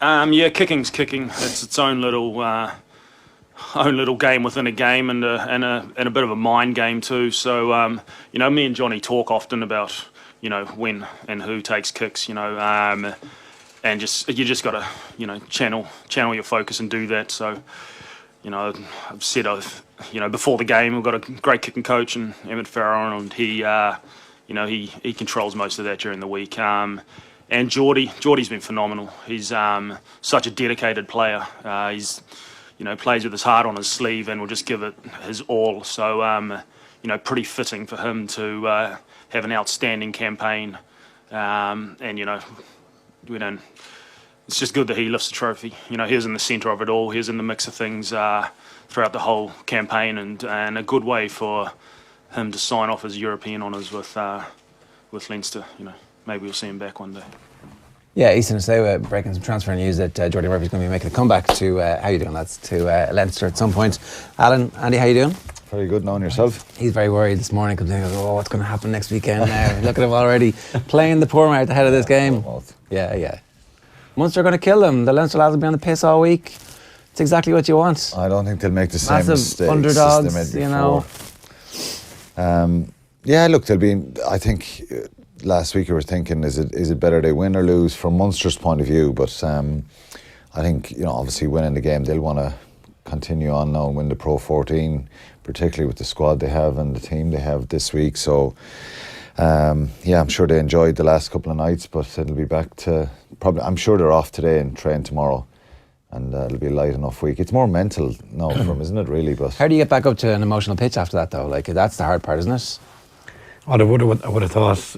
Yeah, kicking's kicking. It's its own little game within a game, and a bit of a mind game too. So me and Johnny talk often about when and who takes kicks. And you just got to channel your focus and do that. So I've said before the game we've got a great kicking coach and Emmett Farrow, and he controls most of that during the week. And Geordie's been phenomenal. He's such a dedicated player. He's plays with his heart on his sleeve and will just give it his all. So pretty fitting for him to have an outstanding campaign. We don't. It's just good that he lifts the trophy. He was in the centre of it all. He was in the mix of things throughout the whole campaign, and a good way for him to sign off his European honours with Leinster. Maybe we'll see him back one day. Yeah, Easton, today we're breaking some transfer news that Jordy Murphy's going to be making a comeback to, how you doing lads, to Leinster at some point. Alan, Andy, how you doing? Very good, knowing yourself. He's very worried this morning because he goes, what's going to happen next weekend now? Look at him already playing the poor man ahead of this game. Yeah. Munster are going to kill them. The Leinster lads will be on the piss all week. It's exactly what you want. I don't think they'll make the same mistakes underdogs, as they made before. They'll be, I think... Last week I was thinking, is it better they win or lose from Munster's point of view? But I think obviously winning the game, they'll want to continue on now and win the Pro 14, particularly with the squad they have and the team they have this week. So I'm sure they enjoyed the last couple of nights, but it'll be back to probably. I'm sure they're off today and train tomorrow, and it'll be a light enough week. It's more mental now for them, isn't it? Really, but how do you get back up to an emotional pitch after that though? Like that's the hard part, isn't it? I would have thought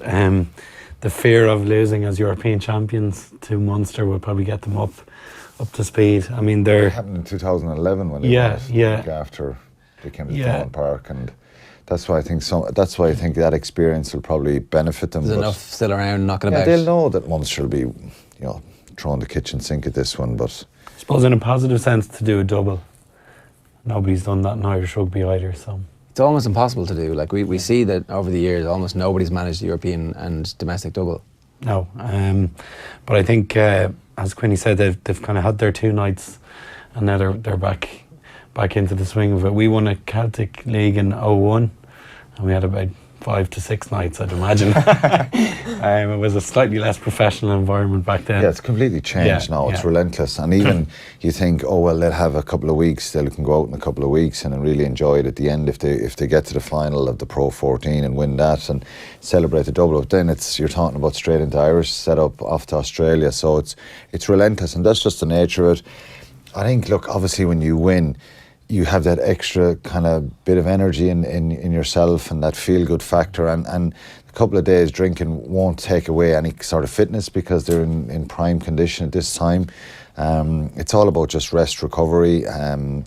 the fear of losing as European champions to Munster would probably get them up to speed. I mean, it happened in 2011 when they won it, like after they came to Thorne Park, and that's why I think that experience will probably benefit them. There's enough still around knocking about. They'll know that Munster will be, throwing the kitchen sink at this one. But I suppose in a positive sense to do a double, nobody's done that in Irish rugby either. So. It's almost impossible to do. Like we see that over the years, almost nobody's managed the European and domestic double. No, but I think as Quinny said, they've kind of had their 2 nights, and now they're back into the swing of it. We won a Celtic League in 2001, and we had about 5 to 6 nights, I'd imagine. It was a slightly less professional environment back then. Yeah, it's completely changed now. It's relentless. And even you think, they'll have a couple of weeks, they can go out in a couple of weeks and really enjoy it at the end if they get to the final of the Pro 14 and win that and celebrate the double. But then you're talking about straight into Irish, set up off to Australia. So it's relentless, and that's just the nature of it. I think, look, obviously when you win, you have that extra kind of bit of energy in yourself and that feel-good factor, and a couple of days drinking won't take away any sort of fitness because they're in prime condition at this time. It's all about just rest, recovery, and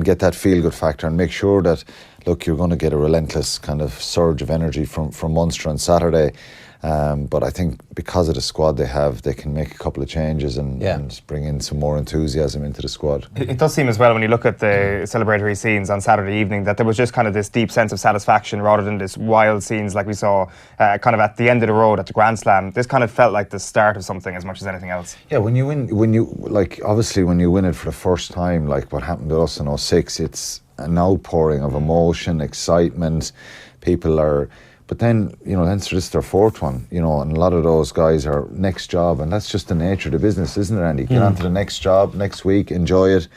get that feel-good factor, and make sure that, look, you're going to get a relentless kind of surge of energy from Munster on Saturday. But I think because of the squad they have, they can make a couple of changes and bring in some more enthusiasm into the squad. It does seem as well, when you look at the celebratory scenes on Saturday evening, that there was just kind of this deep sense of satisfaction rather than this wild scenes like we saw kind of at the end of the road at the Grand Slam. This kind of felt like the start of something as much as anything else. Yeah, when you obviously when you win it for the first time, like what happened to us in 2006, it's an outpouring of emotion, excitement. People are... But then, Leinster is their 4th one, and a lot of those guys are next job, and that's just the nature of the business, isn't it, Andy? Get on to the next job, next week, enjoy it.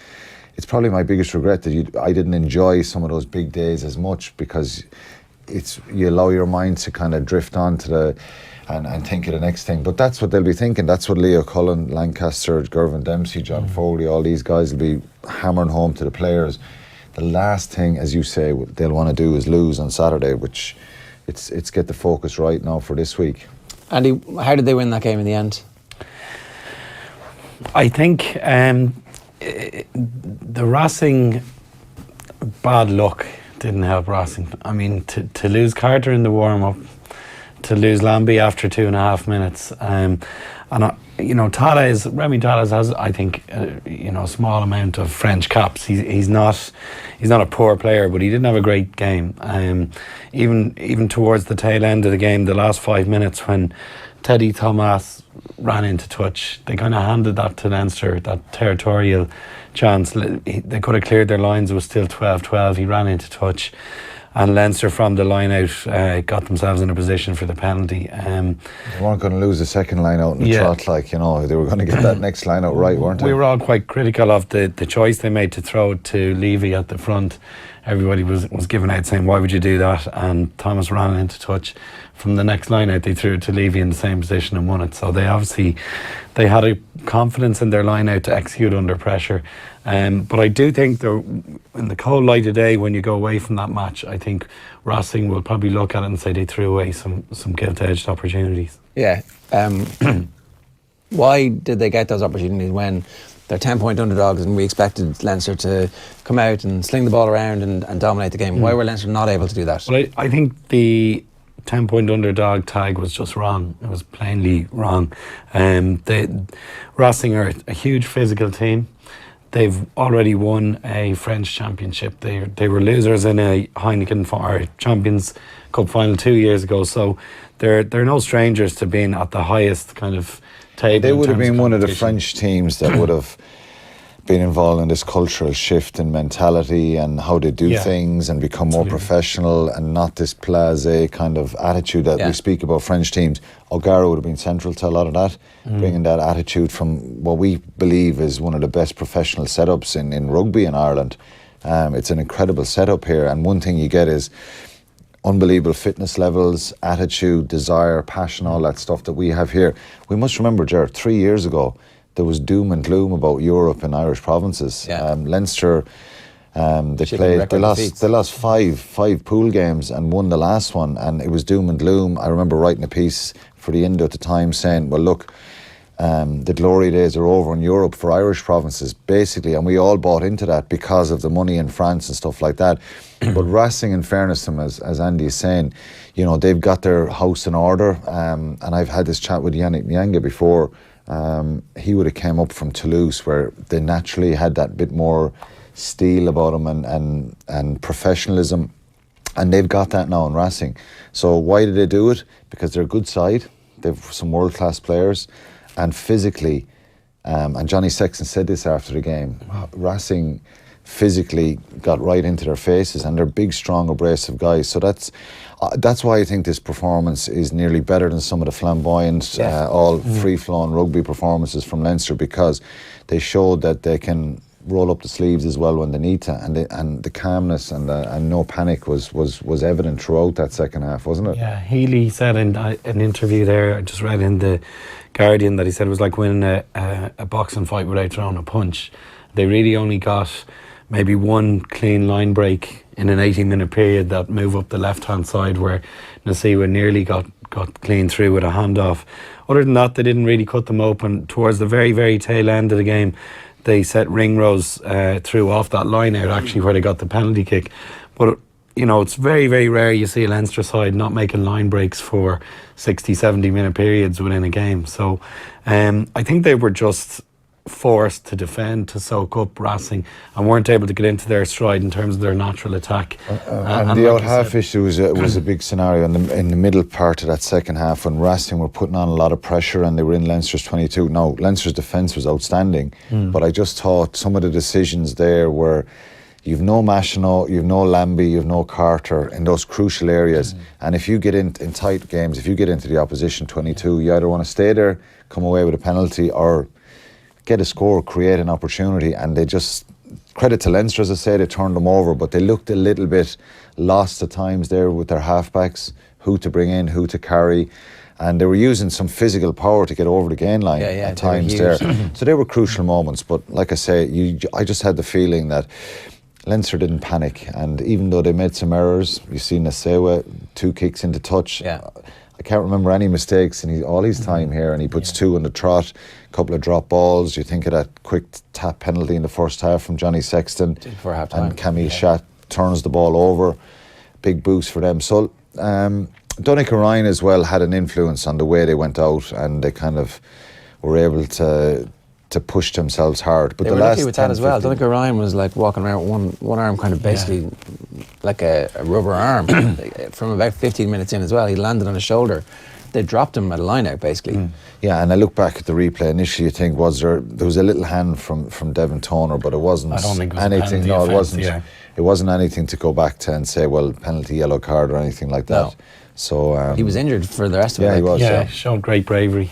It's probably my biggest regret that I didn't enjoy some of those big days as much, because you allow your mind to kind of drift on to and think of the next thing. But that's what they'll be thinking. That's what Leo Cullen, Lancaster, Gervin Dempsey, John Foley, all these guys will be hammering home to the players. The last thing, as you say, they'll want to do is lose on Saturday, which... It's get the focus right now for this week. Andy, how did they win that game in the end? I think the Racing bad luck didn't help Racing. I mean, to lose Carter in the warm-up, to lose Lambie after 2.5 minutes, Remy Tadez has, I think, a small amount of French caps. He's not a poor player, but he didn't have a great game. Even towards the tail end of the game, the last 5 minutes, when Teddy Thomas ran into touch. They kind of handed that to Leinster, that territorial chance. They could have cleared their lines. It was still 12-12. He ran into touch. And Leinster from the line out got themselves in a position for the penalty. They weren't going to lose the second line out in the trot, like, you know, they were going to get that next line out right, weren't they? We were all quite critical of the choice they made to throw it to Levy at the front. Everybody was giving out saying, why would you do that? And Thomas ran into touch. From the next line out, they threw it to Levy in the same position and won it. So they had a confidence in their line out to execute under pressure. But I do think in the cold light of day, when you go away from that match, I think Racing will probably look at it and say they threw away some gilt-edged opportunities. Yeah. Why did they get those opportunities when they're 10-point underdogs and we expected Leinster to come out and sling the ball around and dominate the game? Why were Leinster not able to do that? Well, I think the 10-point underdog tag was just wrong. It was plainly wrong. Racing are a huge physical team. They've already won a French championship. They were losers in a Heineken or Champions Cup final 2 years ago. So they're no strangers to being at the highest kind of table. They would have been one of the French teams that would have been involved in this cultural shift in mentality and how they do things and become more professional and not this blasé kind of attitude that we speak about French teams. O'Gara would have been central to a lot of that, bringing that attitude from what we believe is one of the best professional setups in rugby in Ireland. It's an incredible setup here, and one thing you get is unbelievable fitness levels, attitude, desire, passion, all that stuff that we have here. We must remember, Ger, 3 years ago, there was doom and gloom about Europe and Irish provinces. Leinster, they lost five pool games and won the last one, and it was doom and gloom. I remember writing a piece for the Indo at the time saying, well, look, the glory days are over in Europe for Irish provinces, basically, and we all bought into that because of the money in France and stuff like that. But Racing, in fairness to them, as Andy is saying, you know, they've got their house in order, and I've had this chat with Yannick Nyanga before. He would have came up from Toulouse, where they naturally had that bit more steel about them and professionalism, and they've got that now in Racing. So why did they do it? Because they're a good side, they've some world-class players, and physically, and Johnny Sexton said this after the game, Racing physically got right into their faces, and they're big, strong, abrasive guys. So that's why I think this performance is nearly better than some of the flamboyant, all free-flowing rugby performances from Leinster, because they showed that they can roll up the sleeves as well when they need to, and the calmness and no panic was evident throughout that second half, wasn't it? Yeah, Healy said in an interview there, I just read in the Guardian, that he said it was like winning a boxing fight without throwing a punch. They really only got maybe one clean line break in an 80-minute period that move up the left-hand side where Nasiwa nearly got clean through with a handoff. Other than that, they didn't really cut them open. Towards the very, very tail end of the game, they set Ringrose through off that line out, actually, where they got the penalty kick. But, you know, it's very, very rare you see a Leinster side not making line breaks for 60, 70-minute periods within a game. So I think they were just forced to defend, to soak up Racing, and weren't able to get into their stride in terms of their natural attack. And the out half issue was a big scenario in the middle part of that second half when Racing were putting on a lot of pressure and they were in Leinster's 22. Now, Leinster's defence was outstanding, but I just thought some of the decisions there were, you've no Machino, you've no Lambie, you've no Carter in those crucial areas. And if you get in tight games, if you get into the opposition 22, you either want to stay there, come away with a penalty, or get a score, create an opportunity. And they just, credit to Leinster, as I say, they turned them over, but they looked a little bit lost at times there with their halfbacks, who to bring in, who to carry. And they were using some physical power to get over the gain line at times there. So they were crucial moments. But like I say, I just had the feeling that Leinster didn't panic. And even though they made some errors, you see Nasewa, 2 kicks into touch. I can't remember any mistakes in all his time here, and he puts 2 in the trot, a couple of drop balls. You think of that quick tap penalty in the first half from Johnny Sexton, and Camille Schatt turns the ball over. Big boost for them. So Donnacha Ryan as well had an influence on the way they went out, and they kind of were able to push themselves hard. But they were lucky with that as well. Donnacha Ryan was like walking around with one arm kind of basically like a rubber arm from about 15 minutes in as well. He landed on his shoulder they dropped him at a line out basically. Yeah, and I look back at the replay. Initially, you think there was a little hand from Devon Toner, but it wasn't I don't think it was anything. a penalty No, it offence, wasn't. yeah. It wasn't anything to go back to and say, well, penalty, yellow card, or anything like that. No. So He was injured for the rest of it. Yeah, he was. Yeah, showed great bravery.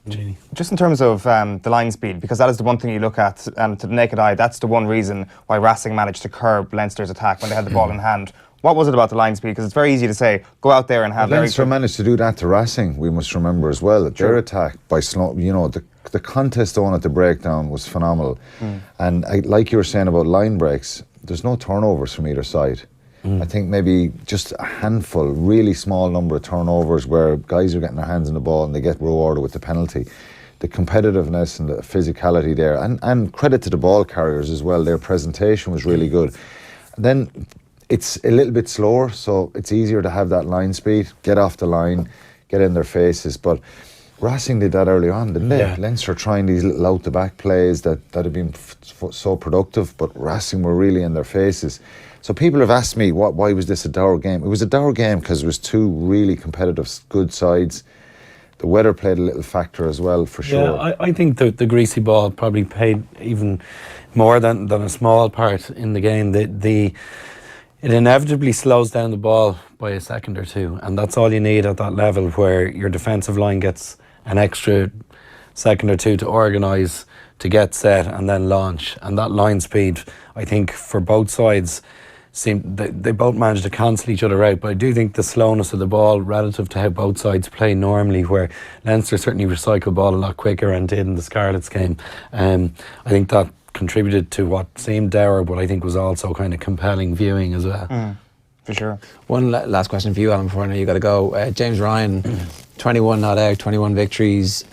Genie. Just in terms of the line speed, because that is the one thing you look at, and to the naked eye, that's the one reason why Racing managed to curb Leinster's attack when they had the ball in hand. What was it about the line speed? Because it's very easy to say, go out there and have Leinster managed to do that to Racing. We must remember as well that their attack by slow, the contest on at the breakdown was phenomenal. And like you were saying about line breaks, there's no turnovers from either side. I think maybe just a handful, really small number of turnovers where guys are getting their hands on the ball and they get rewarded with the penalty. The competitiveness and the physicality there, and credit to the ball carriers as well. Their presentation was really good. Then it's a little bit slower, so it's easier to have that line speed, get off the line, get in their faces. But Racing did that early on, didn't they? Yeah. Leinster trying these little out-the-back plays that have been so productive, but Racing were really in their faces. So people have asked me, why was this a dour game? It was a dour game because it was two really competitive, good sides. The weather played a little factor as well, for sure. Yeah, I think the greasy ball probably played even more than a small part in the game. It inevitably slows down the ball by a second or two, and that's all you need at that level where your defensive line gets an extra second or two to organise, to get set and then launch. And that line speed, I think, for both sides, they both managed to cancel each other out, but I do think the slowness of the ball relative to how both sides play normally, where Leinster certainly recycled ball a lot quicker and did in the Scarlets game, I think that contributed to what seemed dour, but I think was also kind of compelling viewing as well. For sure. One last question for you, Alan, before I know you got to go. James Ryan, 21 not out, 21 victories.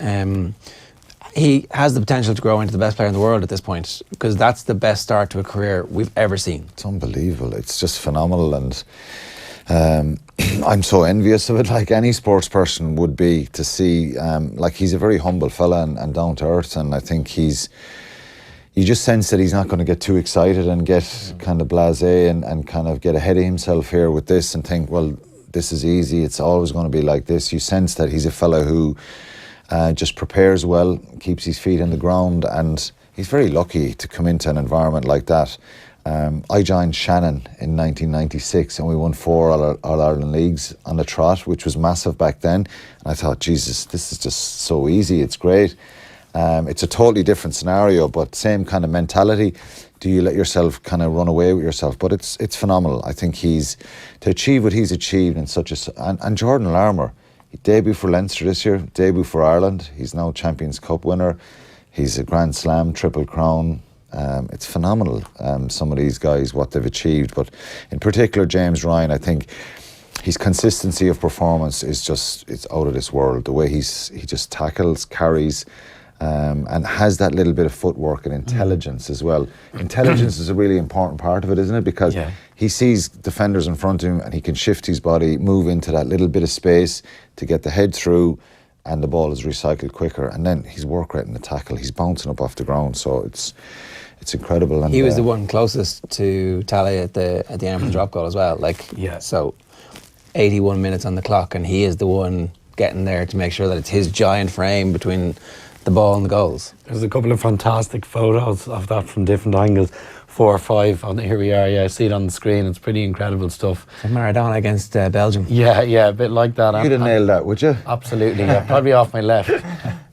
He has the potential to grow into the best player in the world at this point, because that's the best start to a career we've ever seen. It's unbelievable. It's just phenomenal, and I'm so envious of it, like any sports person would be, to see. Like, he's a very humble fella and down to earth, and I think you just sense that he's not going to get too excited and get kind of blasé and kind of get ahead of himself here with this and think, well, this is easy, it's always going to be like this. You sense that he's a fella who just prepares well, keeps his feet on the ground, and he's very lucky to come into an environment like that. I joined Shannon in 1996 and we won 4 All-Ireland leagues on the trot, which was massive back then. And I thought, Jesus, this is just so easy, it's great. It's a totally different scenario, but same kind of mentality. Do you let yourself kind of run away with yourself? But it's phenomenal. I think to achieve what he's achieved in such and Jordan Larmour, he debuted for Leinster this year, debut for Ireland. He's now Champions Cup winner. He's a Grand Slam, Triple Crown. It's phenomenal, some of these guys, what they've achieved. But in particular, James Ryan, I think his consistency of performance it's out of this world. The way he just tackles, carries, and has that little bit of footwork and intelligence as well. Intelligence is a really important part of it, isn't it? Because he sees defenders in front of him and he can shift his body, move into that little bit of space to get the head through, and the ball is recycled quicker. And then his work rate in the tackle, he's bouncing up off the ground, so it's incredible. And he was the one closest to tally at the end of the drop goal as well. So 81 minutes on the clock, and he is the one getting there to make sure that it's his giant frame between the ball and the goals. There's a couple of fantastic photos of that from different angles. 4 or 5 on here we are. Yeah, I see it on the screen. It's pretty incredible stuff. Maradona against Belgium. Yeah, a bit like that. You'd have nailed that, would you? Absolutely. Yeah, probably off my left.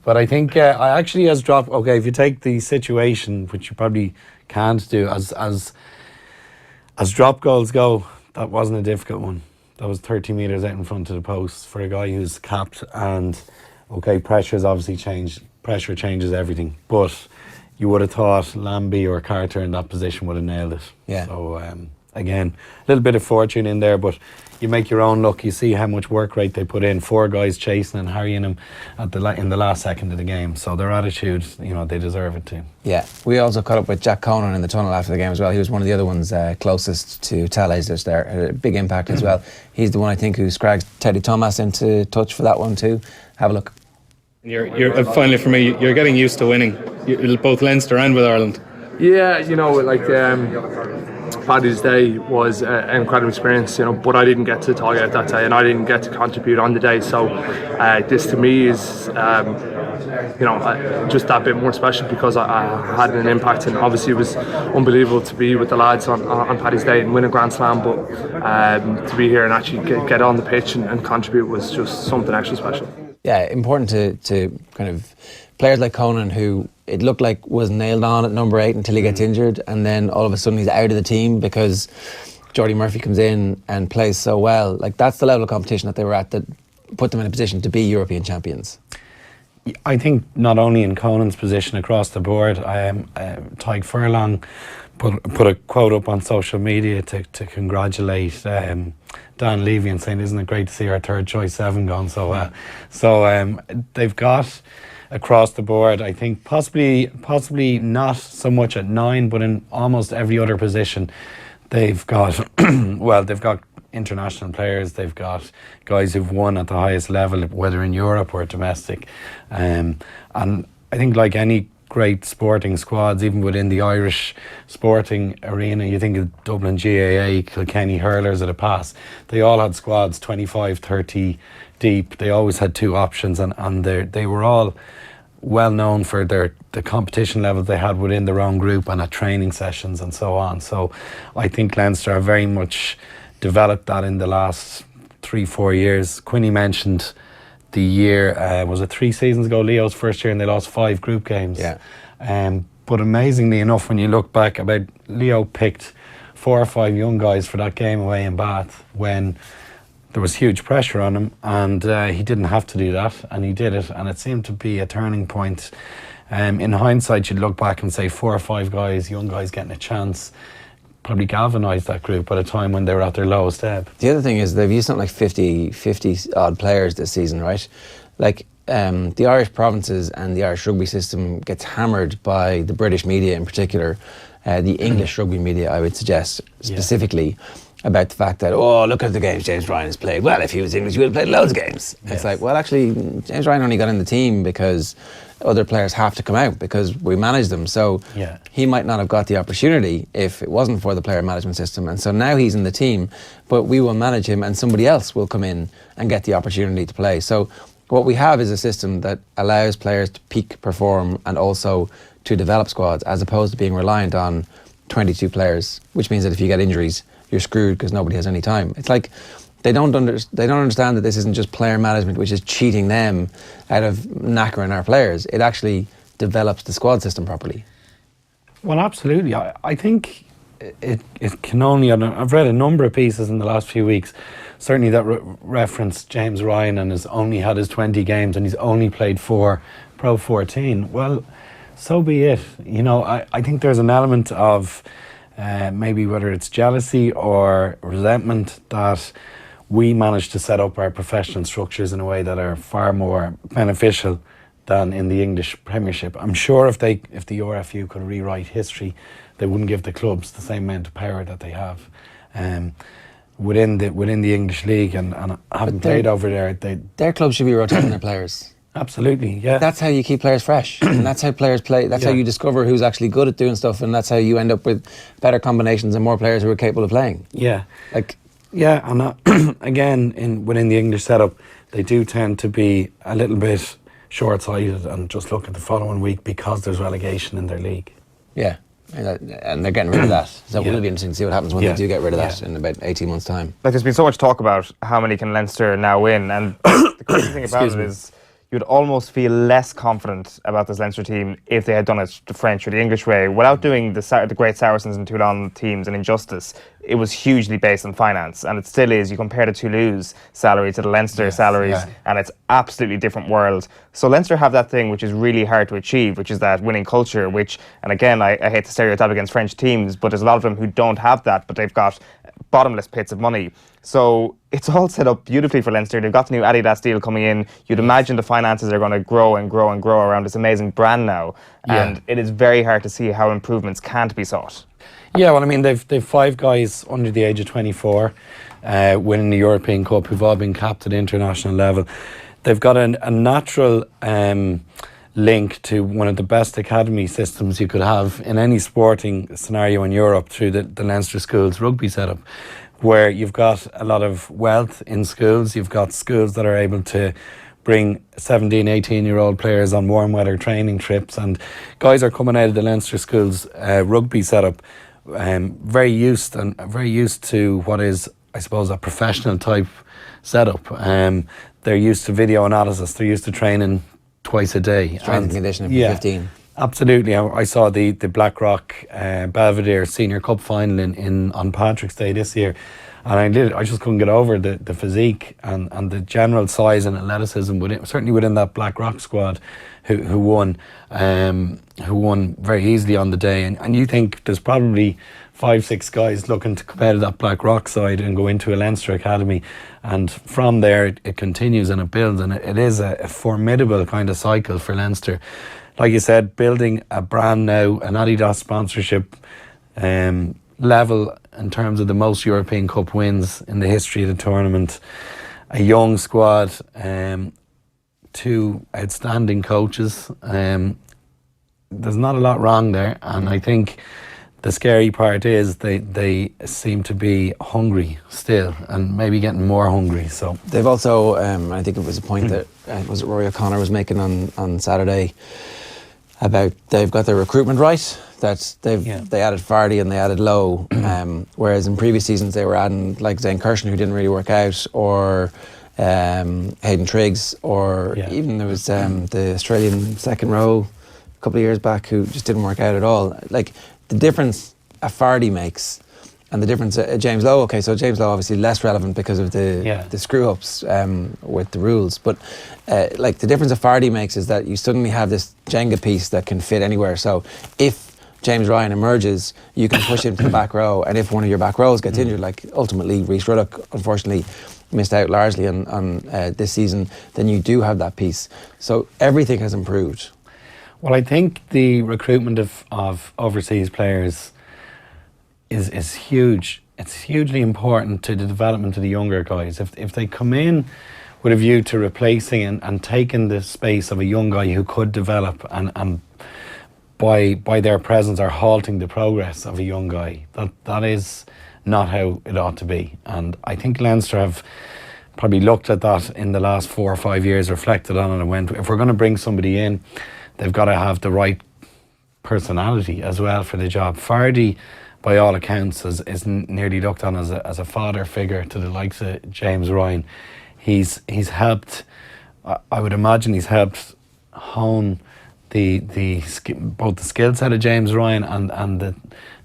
But I think I actually has dropped. Okay, if you take the situation, which you probably can't do, as drop goals go, that wasn't a difficult one. That was 30 metres out in front of the post for a guy who's capped, and okay, pressure's obviously changed. Pressure changes everything, but you would have thought Lambie or Carter in that position would have nailed it. Yeah. So again, a little bit of fortune in there, but you make your own luck. You see how much work rate they put in. 4 guys chasing and harrying him in the last second of the game. So their attitude, they deserve it too. Yeah. We also caught up with Jack Conan in the tunnel after the game as well. He was one of the other ones closest to Tellez there. Had a big impact as well. He's the one, I think, who scragged Teddy Thomas into touch for that one too. Have a look. You're finally, for me, you're getting used to winning, both Leinster and with Ireland. Yeah, Paddy's Day was an incredible experience, but I didn't get to talk out that day and I didn't get to contribute on the day. So this to me is, just that bit more special because I had an impact, and obviously it was unbelievable to be with the lads on Paddy's Day and win a Grand Slam, but to be here and actually get on the pitch and contribute was just something extra special. Yeah, important to kind of players like Conan, who it looked like was nailed on at number 8 until he gets injured, and then all of a sudden he's out of the team because Jordy Murphy comes in and plays so well. Like, that's the level of competition that they were at that put them in a position to be European champions. I think not only in Conan's position across the board, Tyke Furlong put a quote up on social media to congratulate Dan Levy and saying, isn't it great to see our third choice 7 gone so well. So they've got across the board, I think possibly not so much at 9, but in almost every other position they've got they've got international players, they've got guys who've won at the highest level, whether in Europe or domestic, and I think like any great sporting squads, even within the Irish sporting arena, you think of Dublin GAA, Kilkenny Hurlers of the past, they all had squads 25, 30 deep. They always had 2 options, and they were all well known for the competition levels they had within their own group and at training sessions and so on. So I think Leinster have very much developed that in the last 3-4 years. Quinny mentioned the year, was it 3 seasons ago, Leo's first year, and they lost 5 group games. Yeah. But amazingly enough, when you look back, Leo picked 4 or 5 young guys for that game away in Bath when there was huge pressure on him, and he didn't have to do that, and he did it, and it seemed to be a turning point. In hindsight, you'd look back and say 4 or 5 guys, young guys getting a chance, probably galvanised that group at a time when they were at their lowest ebb. The other thing is they've used something like 50 odd players this season, right? Like, the Irish provinces and the Irish rugby system gets hammered by the British media in particular, the English rugby media, I would suggest, specifically, about the fact that, oh, look at the games James Ryan has played. Well, if he was English, he would have played loads of games. Yes. It's like, well, actually, James Ryan only got in the team because other players have to come out because we manage them. So he might not have got the opportunity if it wasn't for the player management system. And so now he's in the team, but we will manage him and somebody else will come in and get the opportunity to play. So what we have is a system that allows players to peak perform and also to develop squads, as opposed to being reliant on 22 players, which means that if you get injuries, you're screwed because nobody has any time. It's like they don't understand that this isn't just player management, which is cheating them out of knackering our players. It actually develops the squad system properly. Well, absolutely. I think it can only. I've read a number of pieces in the last few weeks, certainly that reference James Ryan and has only had his 20 games and he's only played 4 Pro 14. Well, so be it. I think there's an element of maybe whether it's jealousy or resentment that we managed to set up our professional structures in a way that are far more beneficial than in the English Premiership. I'm sure if the RFU could rewrite history, they wouldn't give the clubs the same amount of power that they have within the English League, and having played over there, their clubs should be rotating their players. Absolutely, yeah. That's how you keep players fresh, and that's how players play. That's how you discover who's actually good at doing stuff, and that's how you end up with better combinations and more players who are capable of playing. Yeah, and again, within the English setup, they do tend to be a little bit short-sighted and just look at the following week because there's relegation in their league. Yeah, and they're getting rid of that. So it will be interesting to see what happens when they do get rid of that in about 18 months' time. Like, there's been so much talk about how many can Leinster now win, and the crazy thing about it is you'd almost feel less confident about this Leinster team if they had done it the French or the English way. Without doing the great Saracens and Toulon teams an injustice, it was hugely based on finance, and it still is. You compare the Toulouse salary to the Leinster salaries, and it's absolutely different world. So Leinster have that thing which is really hard to achieve, which is that winning culture, which, and again, I hate to stereotype against French teams, but there's a lot of them who don't have that, but they've got bottomless pits of money. So it's all set up beautifully for Leinster. They've got the new Adidas deal coming in. You'd imagine the finances are going to grow and grow and grow around this amazing brand now. And it is very hard to see how improvements can't be sought. Yeah, well, I mean, they've 5 guys under the age of 24 winning the European Cup who've all been capped at international level. They've got a natural link to one of the best academy systems you could have in any sporting scenario in Europe through the Leinster schools rugby setup, where you've got a lot of wealth in schools. You've got schools that are able to bring 17, 18-year-old players on warm weather training trips, and guys are coming out of the Leinster schools rugby setup very used to what is, I suppose, a professional type setup. They're used to video analysis. They're used to training twice a day. Strength and conditioning for 15. Absolutely. I saw the Blackrock Belvedere Senior Cup final on Patrick's Day this year, and I just couldn't get over the physique and the general size and athleticism certainly within that Blackrock squad who won very easily on the day. And you think there's probably 5-6 guys looking to come out of that Blackrock side and go into a Leinster academy, and from there it continues and it builds, and it is a formidable kind of cycle for Leinster. Like you said, building a brand now, an Adidas sponsorship level in terms of the most European Cup wins in the history of the tournament, a young squad, 2 outstanding coaches. There's not a lot wrong there, and I think the scary part is they seem to be hungry still, and maybe getting more hungry. So they've also, I think it was a point that was it Rory O'Connor was making on Saturday, about they've got their recruitment right, that they added Fardy and they added Lowe, whereas in previous seasons they were adding like Zane Kirshen, who didn't really work out, or Hayden Triggs, or even there was the Australian second row a couple of years back who just didn't work out at all. Like the difference a Fardy makes and the difference James Lowe, okay, so James Lowe obviously less relevant because of the screw-ups with the rules, but like the difference a Fardy makes is that you suddenly have this Jenga piece that can fit anywhere. So if James Ryan emerges, you can push him to the back row, and if one of your back rows gets injured, like ultimately Rhys Ruddock unfortunately missed out largely on this season, then you do have that piece. So everything has improved. Well, I think the recruitment of overseas players is huge. It's hugely important to the development of the younger guys. If they come in with a view to replacing and taking the space of a young guy who could develop, and by their presence are halting the progress of a young guy, that is not how it ought to be. And I think Leinster have probably looked at that in the last 4 or 5 years, reflected on it, and went, if we're going to bring somebody in, they've got to have the right personality as well for the job. Fardy, by all accounts, is nearly looked on as a father figure to the likes of James Ryan. He's helped, I would imagine he's helped hone both the skill set of James Ryan and the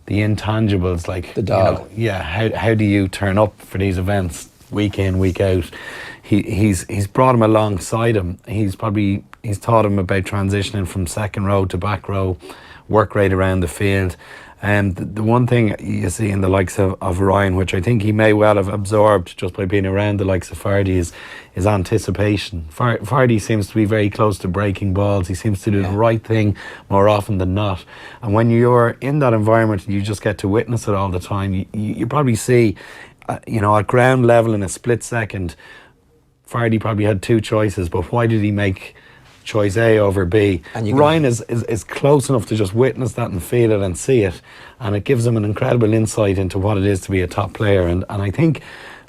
intangibles, like the dog. How do you turn up for these events week in, week out? He's brought him alongside him. He's taught him about transitioning from second row to back row, work rate around the field. And the one thing you see in the likes of Ryan, which I think he may well have absorbed just by being around the likes of Fardy, is anticipation. Fardy seems to be very close to breaking balls. He seems to do the right thing more often than not. And when you're in that environment and you just get to witness it all the time, you probably see, at ground level in a split second, Fardy probably had 2 choices, but why did he make choice A over B? And Ryan is close enough to just witness that and feel it and see it, and it gives him an incredible insight into what it is to be a top player. And I think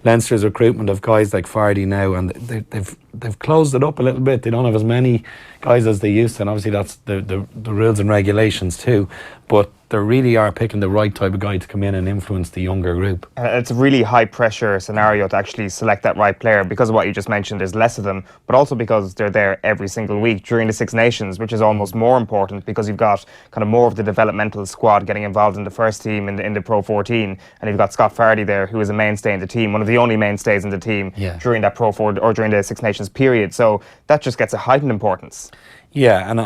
Leinster's recruitment of guys like Fardy now, and they've closed it up a little bit. They don't have as many guys as they used to, and obviously that's the rules and regulations too, but they really are picking the right type of guy to come in and influence the younger group. It's a really high pressure scenario to actually select that right player, because of what you just mentioned. There's less of them, but also because they're there every single week during the Six Nations, which is almost more important because you've got kind of more of the developmental squad getting involved in the first team in the Pro 14, and you've got Scott Fardy there, who is a mainstay in the team, one of the only mainstays in the team during that Pro 4 or during the Six Nations period. So that just gets a heightened importance. Yeah, and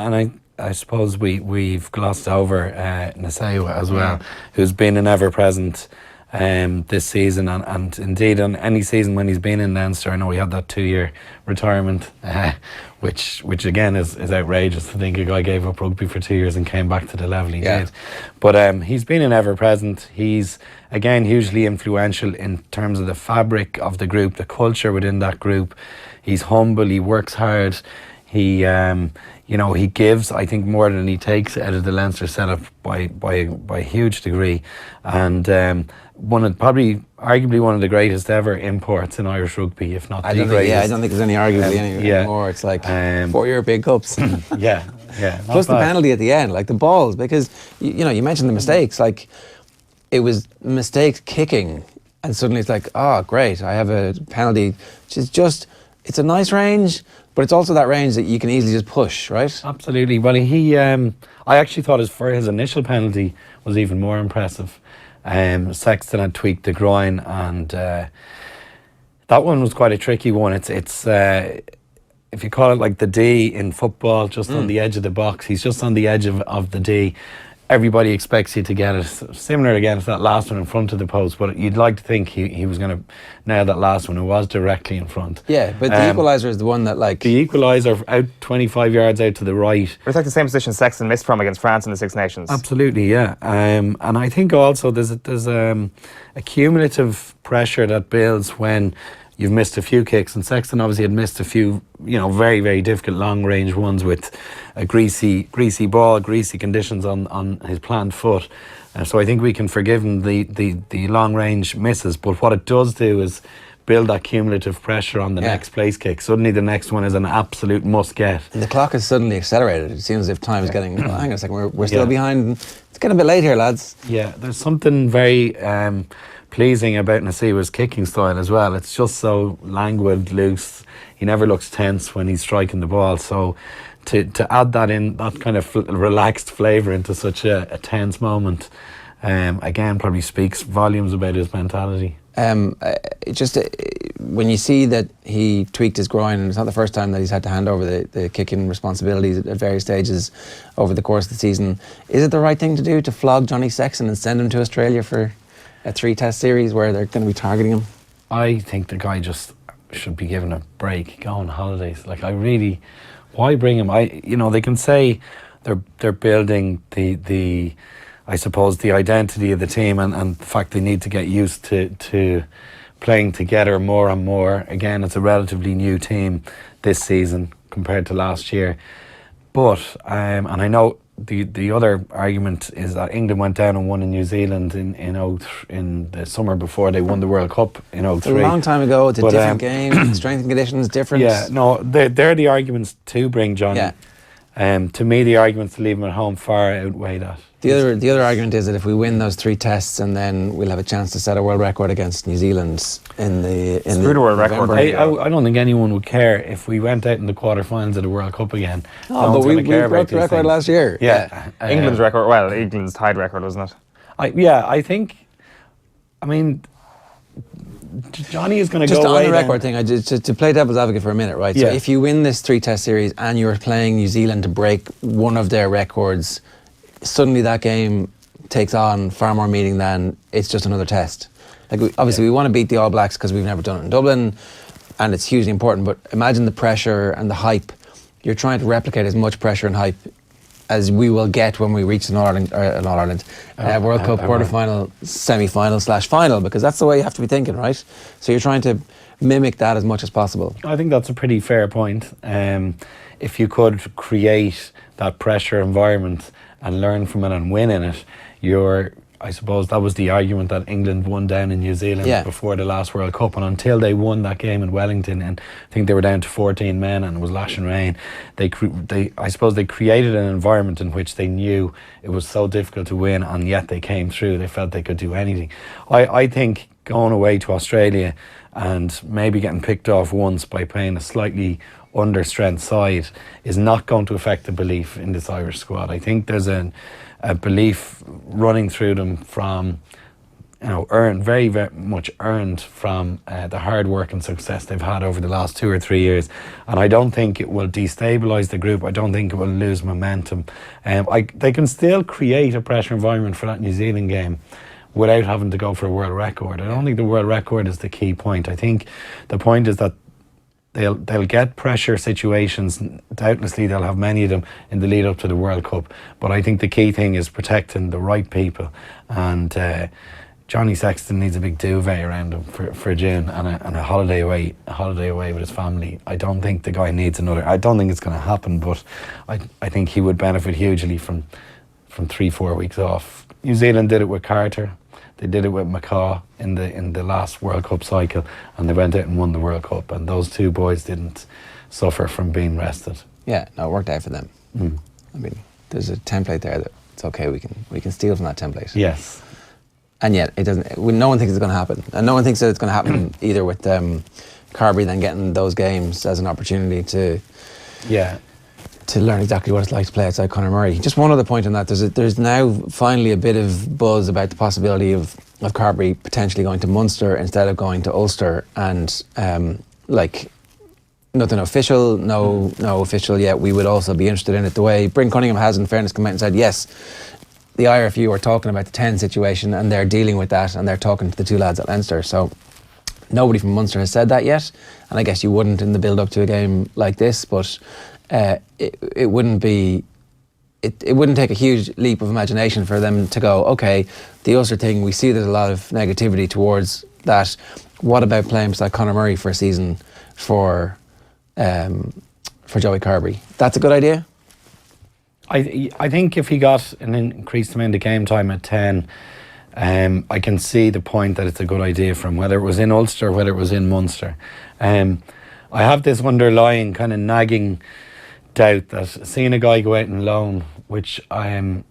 I suppose we've glossed over Nasewa as well, who's been an ever-present this season, and indeed on any season when he's been in Leinster. I know he had that 2-year retirement, which again is outrageous to think a guy gave up rugby for 2 years and came back to the level he did. But he's been an ever-present. He's, again, hugely influential in terms of the fabric of the group, the culture within that group. He's humble, he works hard. He, he gives, I think, more than he takes out of the Leinster setup by a huge degree, and arguably one of the greatest ever imports in Irish rugby, if not the greatest. I don't think there's any arguably anymore. It's like 4 European Cups. Yeah. Plus the penalty at the end, like the balls, because you mentioned the mistakes. Like it was mistakes kicking, and suddenly it's like, oh great, I have a penalty, which is just, it's a nice range, but it's also that range that you can easily just push, right? Absolutely. Well, I actually thought his initial penalty was even more impressive. Sexton had tweaked the groin, and that one was quite a tricky one. It's if you call it like the D in football, just on the edge of the box. He's just on the edge of the D. Everybody expects you to get it. Similar again to that last one in front of the post, but you'd like to think he was going to nail that last one. It was directly in front. Yeah, but the equaliser is the one that like... The equaliser out 25 yards out to the right. It's like the same position Sexton missed from against France in the Six Nations. Absolutely, yeah. And I think also there's a cumulative pressure that builds when you've missed a few kicks, and Sexton obviously had missed a few, very, very difficult long-range ones with a greasy ball, greasy conditions on his planned foot. So I think we can forgive him the long-range misses, but what it does do is build that cumulative pressure on the next place kick. Suddenly the next one is an absolute must-get. And the clock is suddenly accelerated. It seems as if time is getting... hang on a second, we're still behind. It's getting a bit late here, lads. Yeah, there's something very... pleasing about Nasiwa's kicking style as well. It's just so languid, loose. He never looks tense when he's striking the ball. So to add that in, that kind of relaxed flavour into such a tense moment, again, probably speaks volumes about his mentality. When you see that he tweaked his groin, and it's not the first time that he's had to hand over the kicking responsibilities at various stages over the course of the season, is it the right thing to do to flog Johnny Sexton and send him to Australia for a 3-test series where they're going to be targeting him? I think the guy just should be given a break, go on holidays. Like, why bring him? They can say they're building the I suppose the identity of the team and the fact they need to get used to playing together more and more. Again, it's a relatively new team this season compared to last year. But and I know the other argument is that England went down and won in New Zealand in the summer before they won the World Cup in 03. It's a long time ago. It's a different game. Strength and conditions different. Yeah, no, they're the arguments to bring Johnny. Yeah. To me, the arguments to leave him at home far outweigh that. The other argument is that if we win those 3 tests, and then we'll have a chance to set a world record against New Zealand in the world record. I don't think anyone would care if we went out in the quarterfinals of the World Cup again. Oh, but we broke the record last year. Yeah. England's record. Well, England's tied record, wasn't it? I think. I mean, Johnny is going to go away. Just on the record thing, to play devil's advocate for a minute, right? Yeah. So if you win this 3-test series and you're playing New Zealand to break one of their records, suddenly that game takes on far more meaning than it's just another test. Like we want to beat the All Blacks because we've never done it in Dublin, and it's hugely important. But imagine the pressure and the hype. You're trying to replicate as much pressure and hype as we will get when we reach an All-Ireland World Cup quarterfinal, semi-final/final, because that's the way you have to be thinking, right? So you're trying to mimic that as much as possible. I think that's a pretty fair point. If you could create that pressure environment and learn from it and win in it, I suppose that was the argument that England won down in New Zealand before the last World Cup, and until they won that game in Wellington, and I think they were down to 14 men and it was lashing rain, I suppose they created an environment in which they knew it was so difficult to win, and yet they came through. They felt they could do anything. I think going away to Australia and maybe getting picked off once by playing a slightly under-strength side is not going to affect the belief in this Irish squad. I think there's a belief running through them from, earned, very, very much earned from the hard work and success they've had over the last 2 or 3 years. And I don't think it will destabilise the group. I don't think it will lose momentum. They can still create a pressure environment for that New Zealand game without having to go for a world record. I don't think the world record is the key point. I think the point is that they'll get pressure situations. Doubtlessly they'll have many of them in the lead up to the World Cup, but I think the key thing is protecting the right people and Johnny Sexton needs a big duvet around him for June and a holiday away with his family. I don't think the guy needs another. I don't think it's going to happen, but I think he would benefit hugely from 3-4 weeks off. New Zealand did it with Carter. They did it with McCaw in the last World Cup cycle, and they went out and won the World Cup. And those two boys didn't suffer from being rested. Yeah, no, it worked out for them. I mean, there's a template there that it's okay. We can steal from that template. Yes. And yet, it doesn't. No one thinks it's going to happen, and no one thinks that it's going to happen either. With Carberry then getting those games as an opportunity to learn exactly what it's like to play outside Conor Murray. Just one other point on that: there's now finally a bit of buzz about the possibility of Carberry potentially going to Munster instead of going to Ulster, and like nothing official, no official yet. We would also be interested in it. The way Bryn Cunningham has, in fairness, come out and said yes. The IRFU are talking about the 10 situation and they're dealing with that, and they're talking to the two lads at Leinster. So nobody from Munster has said that yet, and I guess you wouldn't in the build up to a game like this, but it wouldn't be it wouldn't take a huge leap of imagination for them to go, okay, the Ulster thing, we see there's a lot of negativity towards that. What about playing beside Conor Murray for a season for Joey Carberry? That's a good idea. I think if he got an increased amount of game time at 10, I can see the point that it's a good idea for him, whether it was in Ulster or whether it was in Munster. I have this underlying kind of nagging doubt that seeing a guy go out and loan, which happens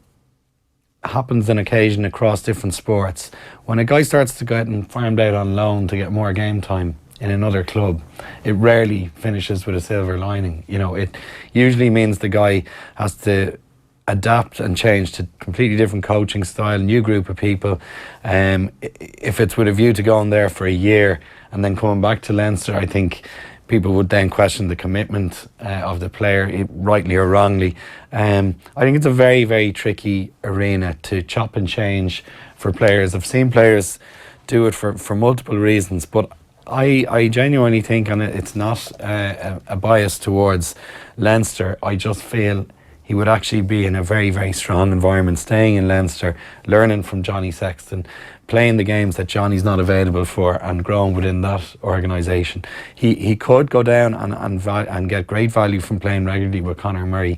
on occasion across different sports, when a guy starts to go out and farmed out on loan to get more game time in another club, it rarely finishes with a silver lining. You know, it usually means the guy has to adapt and change to completely different coaching style, new group of people. If it's with a view to going there for a year and then coming back to Leinster, I think people would then question the commitment of the player, rightly or wrongly. I think it's a very, very tricky arena to chop and change for players. I've seen players do it for multiple reasons, but I genuinely think, and it's not a bias towards Leinster, I just feel he would actually be in a very, very strong environment, staying in Leinster, learning from Johnny Sexton, playing the games that Johnny's not available for, and growing within that organisation. He could go down and get great value from playing regularly with Conor Murray.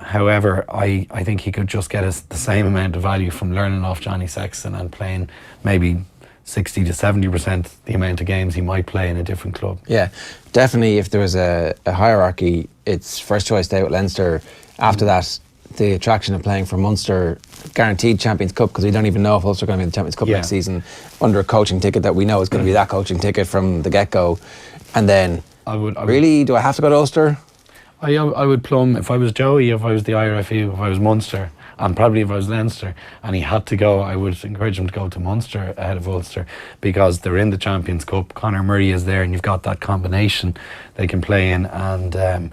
However, I think he could just get us the same amount of value from learning off Johnny Sexton and playing maybe 60 to 70% the amount of games he might play in a different club. Yeah, definitely. If there was a hierarchy, it's first choice stay with Leinster. After that, the attraction of playing for Munster, guaranteed Champions Cup, because we don't even know if Ulster are going to be in the Champions Cup next season, under a coaching ticket that we know is going to be that coaching ticket from the get-go. And then, really, do I have to go to Ulster? I would plumb, if I was Joey, if I was the IRFU, if I was Munster, and probably if I was Leinster and he had to go, I would encourage him to go to Munster ahead of Ulster, because they're in the Champions Cup. Conor Murray is there and you've got that combination they can play in, and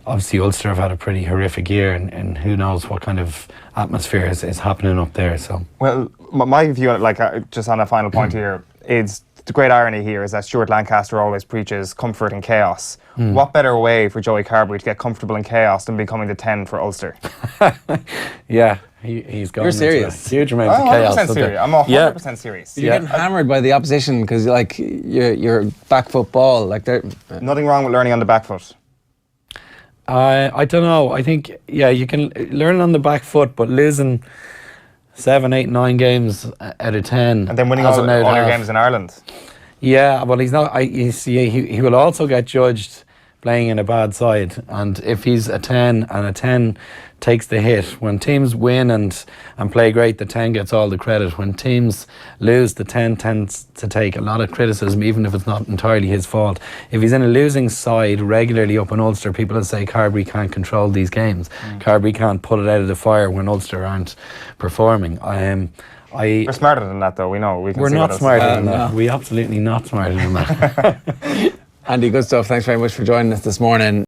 obviously Ulster have had a pretty horrific year, and who knows what kind of atmosphere is happening up there. So, well, my view on it, like just on a final point here, is the great irony here is that Stuart Lancaster always preaches comfort in chaos. What better way for Joey Carberry to get comfortable in chaos than becoming the 10 for Ulster? Yeah, he's going. You're serious? Huge amount of chaos. 100% serious. I'm 100% serious. You're getting hammered by the opposition because like you're back foot ball. Like nothing wrong with learning on the back foot. I don't know. I think you can learn on the back foot, but losing 7, 8, 9 games out of 10, and then winning all your games in Ireland. Yeah, well, he's not. You see, he will also get judged playing in a bad side, and if he's a 10 and a 10 takes the hit, when teams win and play great, the 10 gets all the credit. When teams lose, the 10 tends to take a lot of criticism, even if it's not entirely his fault. If he's in a losing side regularly up in Ulster, people will say Carberry can't control these games. Carberry can't put it out of the fire when Ulster aren't performing. We're smarter than that, though. We know. We're not smarter than that. We're absolutely not smarter than that. Andy, good stuff. Thanks very much for joining us this morning.